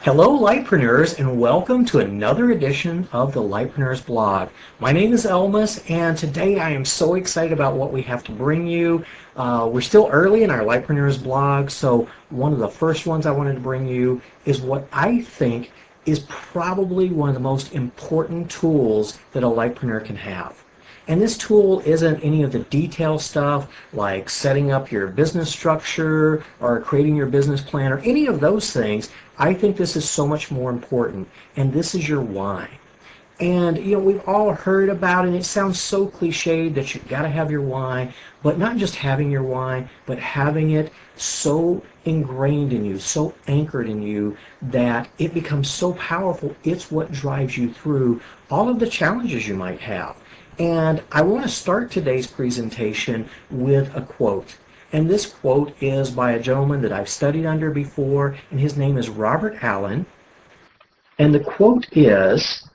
Hello, Lightpreneurs, and welcome to another edition of the Lightpreneurs blog. My name is Elmas, and today I am so excited about what we have to bring you. We're still early in our Lightpreneurs blog, so one of the first ones I wanted to bring you is what I think is probably one of the most important tools that a Lightpreneur can have. And this tool isn't any of the detail stuff like setting up your business structure or creating your business plan or any of those things. I think this is so much more important, and this is your why. And we've all heard about it, and it sounds so cliched that you've got to have your why, but not just having your why, but having it so ingrained in you, so anchored in you that it becomes so powerful. It's what drives you through all of the challenges you might have. And I want to start today's presentation with a quote. And this quote is by a gentleman that I've studied under before, and his name is Robert Allen. And the quote is,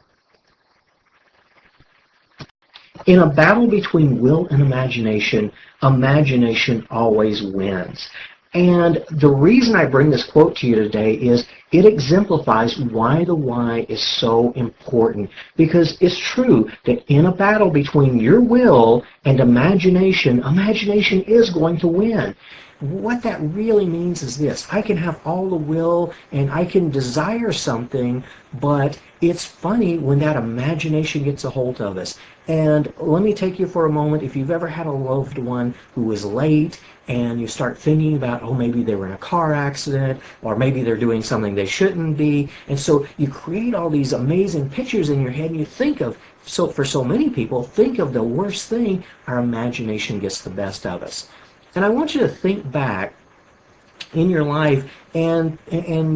"In a battle between will and imagination, imagination always wins." And the reason I bring this quote to you today is it exemplifies why the why is so important. Because it's true that in a battle between your will and imagination, imagination is going to win. What that really means is this: I can have all the will and I can desire something, but it's funny when that imagination gets a hold of us. And let me take you for a moment. If you've ever had a loved one who was late and you start thinking about, oh, maybe they were in a car accident, or maybe they're doing something they shouldn't be, and so you create all these amazing pictures in your head, and you think of, so for so many people, think of the worst thing. Our imagination gets the best of us. And I want you to think back in your life and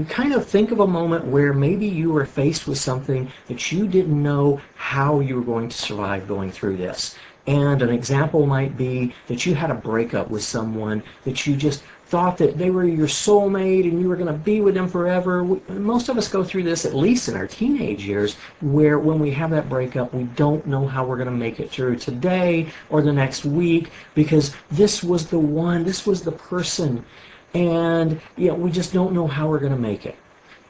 kind of think of a moment where maybe you were faced with something that you didn't know how you were going to survive going through this. And an example might be that you had a breakup with someone that you just thought that they were your soulmate and you were going to be with them forever. Most of us go through this, at least in our teenage years, where when we have that breakup, we don't know how we're going to make it through today or the next week, because this was the one, this was the person, and we just don't know how we're going to make it.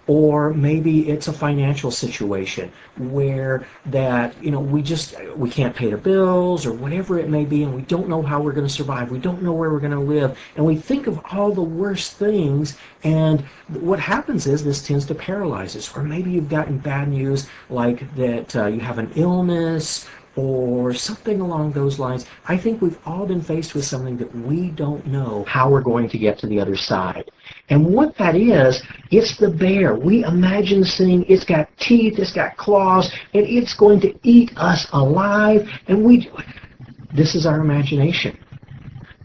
Or maybe it's a financial situation where that, we can't pay the bills or whatever it may be, and we don't know how we're going to survive. We don't know where we're going to live. And we think of all the worst things, and what happens is this tends to paralyze us. Or maybe you've gotten bad news like that you have an illness or something along those lines. I think we've all been faced with something that we don't know how we're going to get to the other side. And what that is, it's the bear. We imagine this thing, it's got teeth, it's got claws, and it's going to eat us alive. And this is our imagination.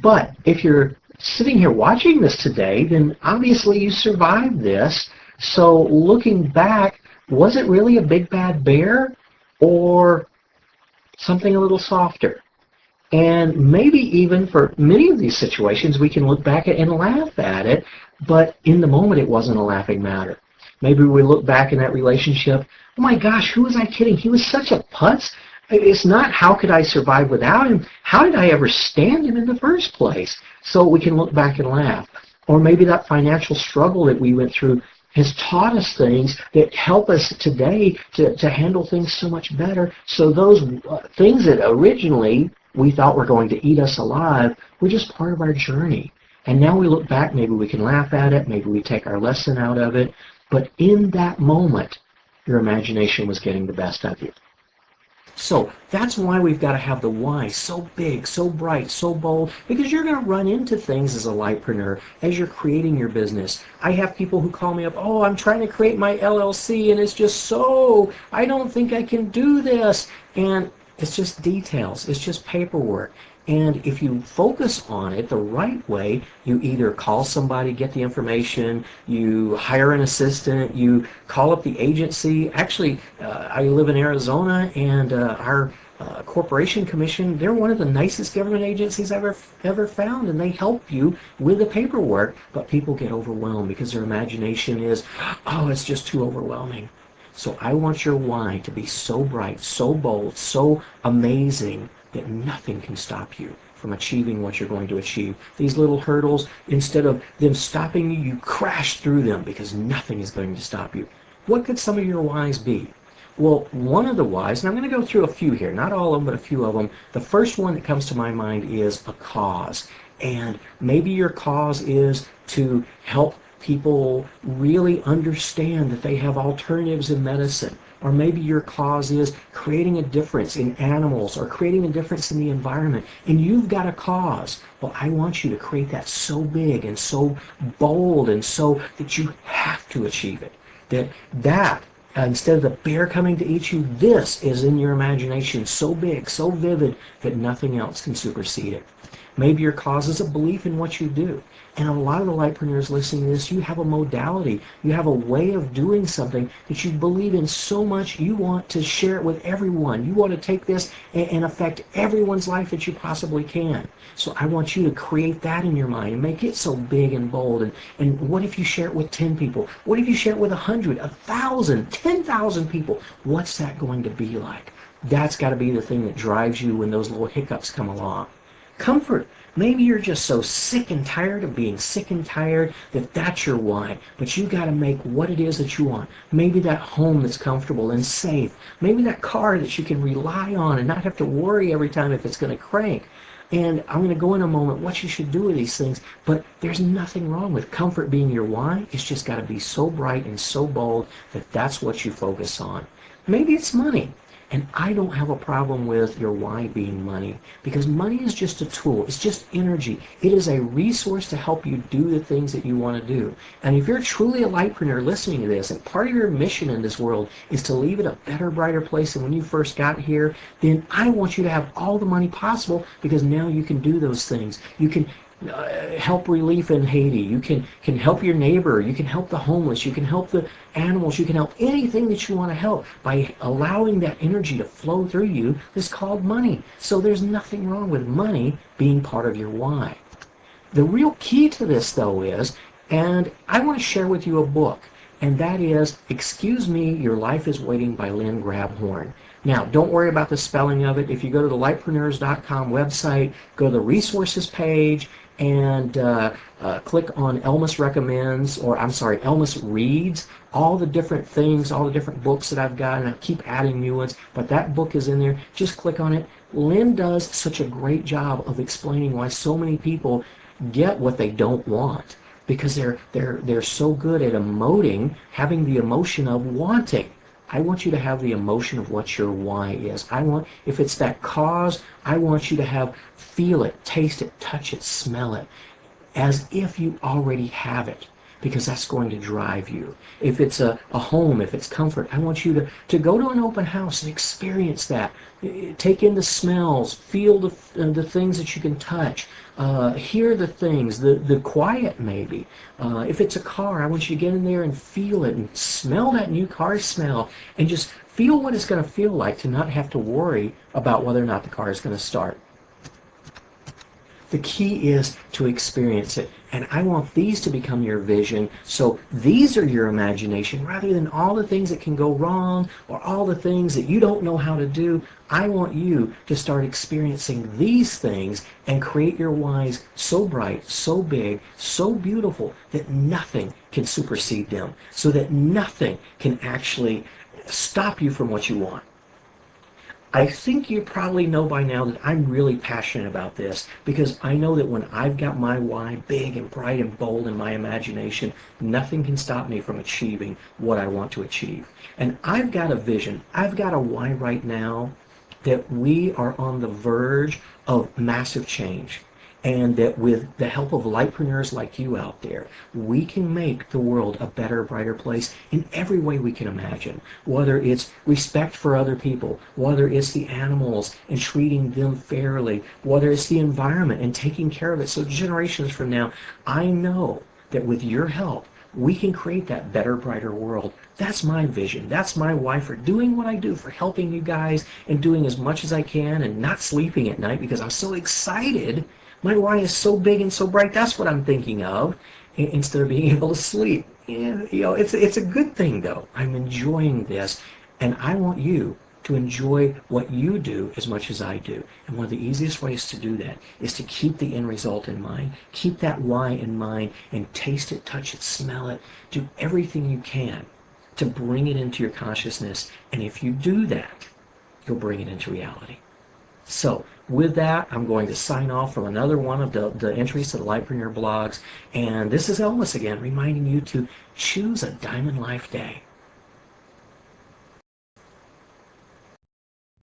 But if you're sitting here watching this today, then obviously you survived this. So looking back, was it really a big bad bear, or something a little softer? And maybe even for many of these situations, we can look back and laugh at it, but in the moment it wasn't a laughing matter. Maybe we look back in that relationship, oh my gosh, who was I kidding? He was such a putz. It's not how could I survive without him? How did I ever stand him in the first place? So we can look back and laugh. Or maybe that financial struggle that we went through has taught us things that help us today to handle things so much better. So those things that originally we thought were going to eat us alive were just part of our journey. And now we look back, maybe we can laugh at it, maybe we take our lesson out of it, but in that moment, your imagination was getting the best of you. So that's why we've got to have the why so big, so bright, so bold, because you're going to run into things as a lightpreneur as you're creating your business. I have people who call me up, oh, I'm trying to create my LLC and it's just I don't think I can do this. And it's just details. It's just paperwork. And if you focus on it the right way, you either call somebody, get the information, you hire an assistant, you call up the agency. Actually, I live in Arizona, and our Corporation Commission, they're one of the nicest government agencies I've ever found, and they help you with the paperwork. But people get overwhelmed because their imagination is, oh, it's just too overwhelming. So I want your why to be so bright, so bold, so amazing that nothing can stop you from achieving what you're going to achieve. These little hurdles, instead of them stopping you, you crash through them because nothing is going to stop you. What could some of your whys be? Well, one of the whys, and I'm going to go through a few here, not all of them, but a few of them. The first one that comes to my mind is a cause. And maybe your cause is to help people really understand that they have alternatives in medicine. Or maybe your cause is creating a difference in animals or creating a difference in the environment. And you've got a cause. Well, I want you to create that so big and so bold and so that you have to achieve it. That instead of the bear coming to eat you, this is in your imagination so big, so vivid that nothing else can supersede it. Maybe your cause is a belief in what you do. And a lot of the Lightpreneurs listening to this, you have a modality, you have a way of doing something that you believe in so much you want to share it with everyone. You want to take this and affect everyone's life that you possibly can. So I want you to create that in your mind and make it so big and bold. And what if you share it with 10 people? What if you share it with 100, 1,000, 10,000 people? What's that going to be like? That's got to be the thing that drives you when those little hiccups come along. Comfort. Maybe you're just so sick and tired of being sick and tired that that's your why. But you got to make what it is that you want. Maybe that home that's comfortable and safe. Maybe that car that you can rely on and not have to worry every time if it's going to crank. And I'm going to go in a moment what you should do with these things. But there's nothing wrong with comfort being your why. It's just got to be so bright and so bold that that's what you focus on. Maybe it's money. And I don't have a problem with your why being money, because money is just a tool. It's just energy. It is a resource to help you do the things that you want to do. And if you're truly a Lightpreneur listening to this, and part of your mission in this world is to leave it a better, brighter place than when you first got here, then I want you to have all the money possible, because now you can do those things. You can help relief in Haiti. You can help your neighbor. You can help the homeless. You can help the animals. You can help anything that you want to help by allowing that energy to flow through you. Is called money. So there's nothing wrong with money being part of your why. The real key to this, though, is, and I want to share with you a book, and that is Excuse Me, Your Life is Waiting by Lynn Grabhorn. Now, don't worry about the spelling of it. If you go to the Lightpreneurs.com website, go to the resources page, and click on Elmas Recommends, or I'm sorry, Elmas Reads, all the different things, all the different books that I've got, and I keep adding new ones, but that book is in there. Just click on it. Lynn does such a great job of explaining why so many people get what they don't want, because they're so good at emoting, having the emotion of wanting. I want you to have the emotion of what your why is. If it's that cause, I want you to feel it, taste it, touch it, smell it, as if you already have it, because that's going to drive you. If it's a home, if it's comfort, I want you to go to an open house and experience that. Take in the smells, feel the things that you can touch, hear the things, the quiet maybe. If it's a car, I want you to get in there and feel it and smell that new car smell and just feel what it's going to feel like to not have to worry about whether or not the car is going to start. The key is to experience it. And I want these to become your vision. So these are your imagination rather than all the things that can go wrong or all the things that you don't know how to do. I want you to start experiencing these things and create your whys so bright, so big, so beautiful that nothing can supersede them, so that nothing can actually stop you from what you want. I think you probably know by now that I'm really passionate about this, because I know that when I've got my why big and bright and bold in my imagination, nothing can stop me from achieving what I want to achieve. And I've got a vision. I've got a why right now that we are on the verge of massive change. And that with the help of Lightpreneurs like you out there, we can make the world a better, brighter place in every way we can imagine. Whether it's respect for other people, whether it's the animals and treating them fairly, whether it's the environment and taking care of it. So generations from now, I know that with your help, we can create that better, brighter world. That's my vision. That's my why for doing what I do, for helping you guys and doing as much as I can and not sleeping at night because I'm so excited. My why is so big and so bright. That's what I'm thinking of instead of being able to sleep. And, it's a good thing, though. I'm enjoying this, and I want you to enjoy what you do as much as I do. And one of the easiest ways to do that is to keep the end result in mind. Keep that why in mind and taste it, touch it, smell it. Do everything you can to bring it into your consciousness. And if you do that, you'll bring it into reality. So with that, I'm going to sign off from another one of the entries to the Lightpreneur blogs. And this is Elmas again, reminding you to choose a Diamond Life day.